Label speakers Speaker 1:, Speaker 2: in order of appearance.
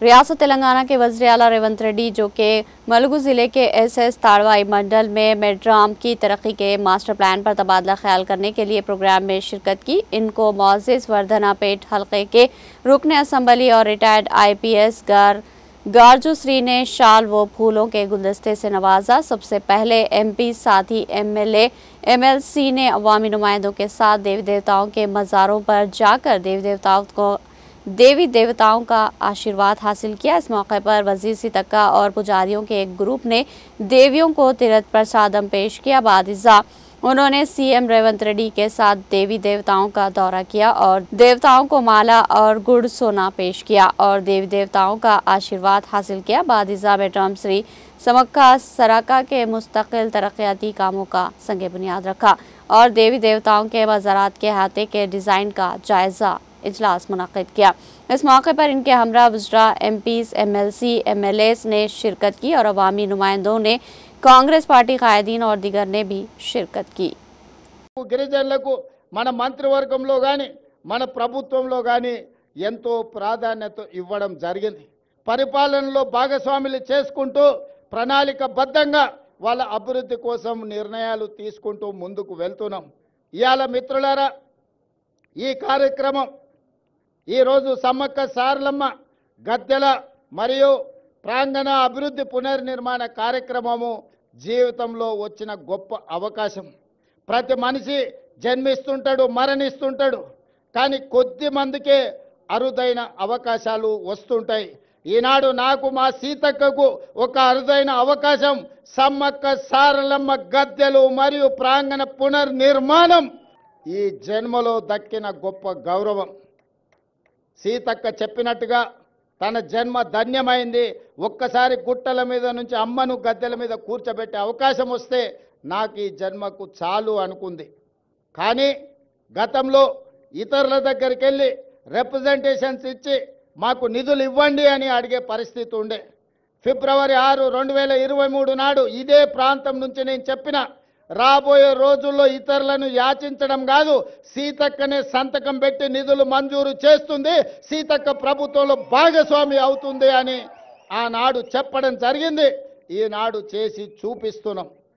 Speaker 1: रियासत तेलंगाना के वज़ीर आला रेवंत रेड्डी जो कि मुलुगु ज़िले के SS ताड़वाई मंडल में मेड्राम की तरक्की के मास्टर प्लान पर तबादला ख्याल करने के लिए प्रोग्राम में शिरकत की। इनको मोअज़्ज़िज़ वर्धनापेट हल्के के रुकन असम्बली और रिटायर्ड IPS गारजूश्री ने शाल व फूलों के गुलदस्ते से नवाजा। सबसे पहले MP साथ ही MLA MLC ने अवामी नुमाइंदों के साथ देवी देवताओं के मज़ारों पर जाकर देवी देवताओं का आशीर्वाद हासिल किया। इस मौके पर वजीर सीतक्का और पुजारियों के एक ग्रुप ने देवियों को तीर्थ प्रसादम पेश किया। बादिज़ा उन्होंने CM रेवंत रेड्डी के साथ देवी देवताओं का दौरा किया और देवताओं को माला और गुड़ सोना पेश किया और देवी देवताओं का आशीर्वाद हासिल किया। बादिज़ा मेड्राम श्री समक्का सराका के मुस्तकिल तरक्याती कामों का संग बुनियाद रखा और देवी देवताओं के मज़ारात के अहाते के डिज़ाइन का जायजा इजलास मुनक़िद किया। इस मौके पर इनके हमरा वज़रा MPs MLC MLAs ने शिरकत की और अवामी नुमाइंदों ने कांग्रेस पार्टी कायदीन और दीगर ने भी शिरकत की।
Speaker 2: గిరిజనులకు మన మంత్రివర్గంలో గాని మన ప్రభుత్వంలో గాని ఎంతో ప్రాధాన్యత ఇవ్వడం జరిగింది। పరిపాలనలో భాగస్వాములు చేసుకుంటూ ప్రణాళికబద్ధంగా వాళ్ళ అభివృద్ధి కోసం నిర్ణయాలు తీసుకుంటూ ముందుకు వెళ్తున్నాం। ఇయాల మిత్రులారా ఈ కార్యక్రమం ఈ రోజు సమ్మక్క సారలమ్మ గద్దెల మరియు ప్రాంగణ అభివృద్ధి పునర్నిర్మాణ కార్యక్రమము జీవితంలో వచ్చిన గొప్ప అవకాశం। ప్రతి మనిషి జన్మిస్తుంటాడు మరణిస్తుంటాడు, కానీ కొద్ది మందికే అరుదైన అవకాశాలు వస్తుంటాయి। ఈనాడు నాకు మా సీతక్కకు ఒక అరుదైన అవకాశం సమ్మక్క సారలమ్మ గద్దెలు మరియు ప్రాంగణ పునర్నిర్మాణం ఈ జన్మలో దక్కిన గొప్ప గౌరవం। సీతక్క చెప్పినట్టుగా తన జన్మ ధన్యమైంది। ఒక్కసారి గుట్టల మీద నుంచి అమ్మను గద్దెల మీద కూర్చోబెట్టే అవకాశం వస్తే నాకు ఈ జన్మకు చాలు అనుకుంది। కానీ గతంలో ఇతరుల దగ్గరికి వెళ్ళి రిప్రజెంటేషన్స్ ఇచ్చి మాకు నిధులు ఇవ్వండి అని అడిగే పరిస్థితి ఉండే। ఫిబ్రవరి 6, 2023 నాడు ఇదే ప్రాంతం నుంచి నేను చెప్పిన రాబోయే రోజుల్లో ఇతరులను యాచించడం కాదు, సీతక్కనే సంతకం పెట్టి నిధులు మంజూరు చేస్తుంది, సీతక్క ప్రభుత్వంలో భాగస్వామి అవుతుంది అని ఆనాడు చెప్పడం జరిగింది। ఈనాడు చేసి చూపిస్తున్నాం।